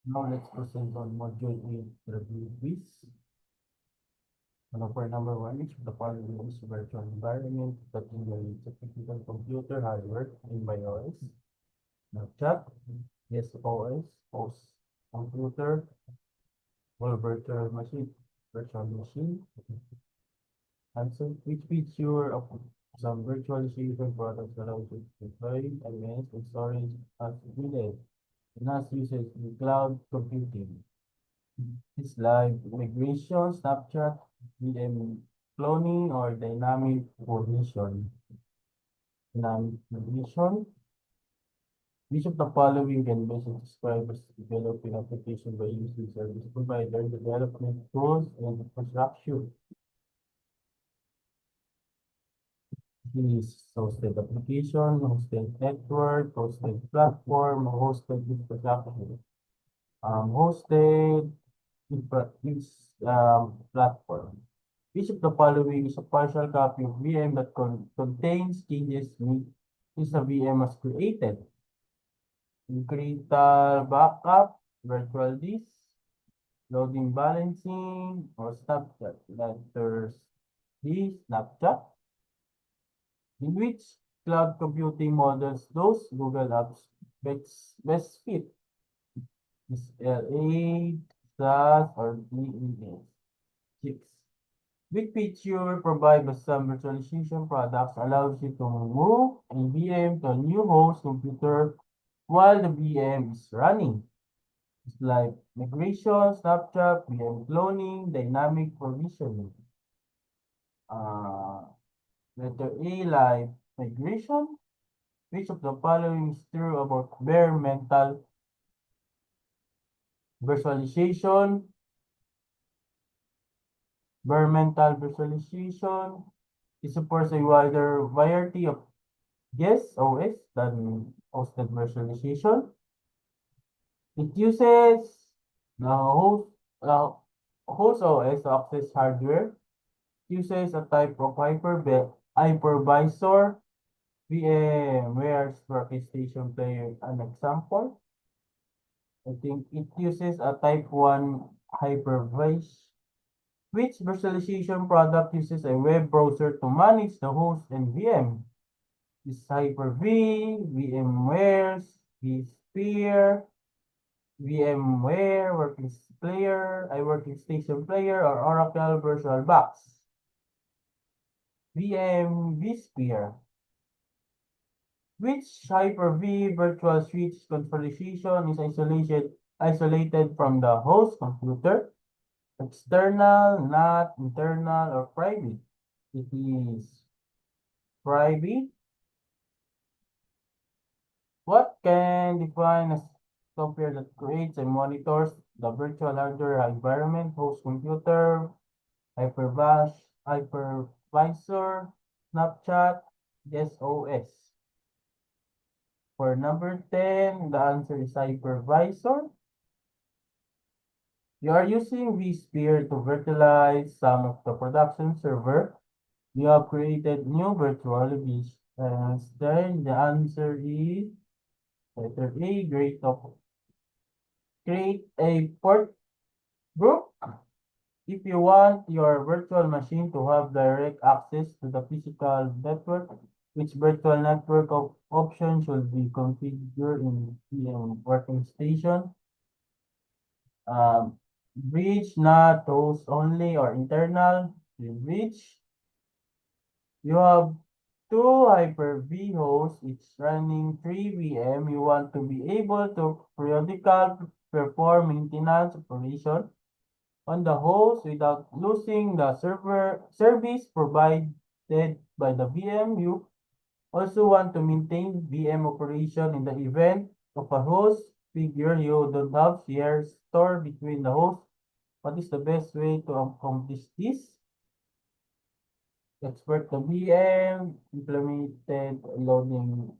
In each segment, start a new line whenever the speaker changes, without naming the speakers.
Now let's proceed on module 8 review quiz. For number one, which of the following is virtual environment that emulates a typical computer hardware in BIOS? Snapchat, SOS, host computer, or virtual machine. Answer, which feature of some virtualization products allows you to deploy and manage the storage as needed. NAS uses in cloud computing. It's like migration, Snapchat, VM cloning, or dynamic position. Dynamic position. Which of the following can best describe as developing application by using service provider development tools and infrastructure? Is hosted application, hosted network, hosted platform, hosted infrastructure. Hosted platform. Which of the following is a partial copy of VM that contains changes made since the VM was created? Incremental backup, virtual disk, loading balancing, or Snapchat. Letters D, Snapchat. In which cloud computing models those Google Apps best fit? Is LA, SAS, or DES? 6. Which feature provided by some virtualization products allows you to move a VM to a new host computer while the VM is running? It's like migration, snapshot, VM cloning, dynamic provisioning. Uh, Letter A, like migration. Which of the following is true about bare mental virtualization? Bare mental visualization. It supports a wider variety of guest OS than hosted virtualization. It uses the uh, host OS to access hardware. Uses a type of hypervisor. VMware's workstation player, an example. I think it uses a type 1 hypervisor. Which virtualization product uses a web browser to manage the host and VM? Is Hyper-V, VMware's vSphere, VMware Working Station Player, or Oracle VirtualBox? vSphere. Which Hyper-V virtual switch configuration is isolated from the host computer? External, not internal, or private? It is private. What can define as software that creates and monitors the virtual hardware environment, host computer, hypervisor, Snapchat, SOS? For number 10, the answer is hypervisor. You are using vSphere to virtualize some of the production server. You have created new virtual VMs. Then the answer is letter A, create a port group. If you want your virtual machine to have direct access to the physical network, which virtual network option should be configured in VM working station? Um, Bridge, not host only or internal. Bridge. You have two Hyper-V hosts, each running 3 VM. You want to be able to periodically perform maintenance operation on the host without losing the service provided by the VM. You also want to maintain VM operation in the event of a host figure you don't have shares stored between the hosts. What is the best way to accomplish this? Export the VM, implemented loading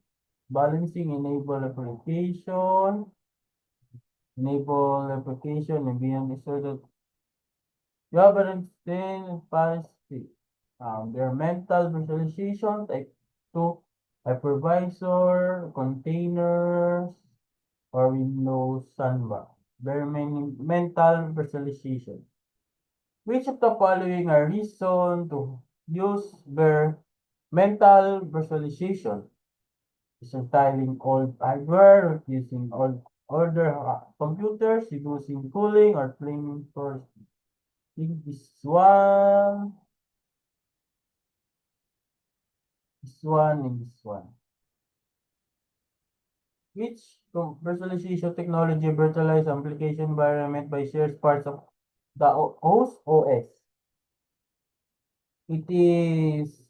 balancing, enable application, and VM is so that you have an extended policy. Their mental visualization, type 2, hypervisor, containers, or Windows Sandbox. mental virtualization. Which of the following are reason to use bare mental virtualization? Disentangling old hardware, using older computers, using cooling, or playing for. I think and this one. Which virtualization technology virtualize application environment by shares parts of the host OS? It is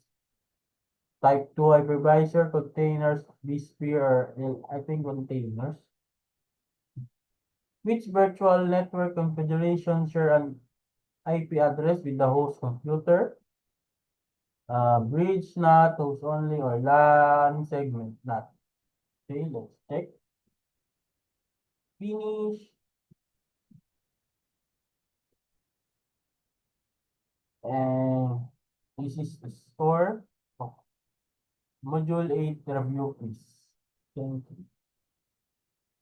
type 2 hypervisor, containers, vSphere, or I think containers. Which virtual network configuration share an IP address with the host computer? Bridge NAT, host only, or LAN segment NAT. Okay, let's check. Finish. And this is the score of Module 8 review quiz. Thank you.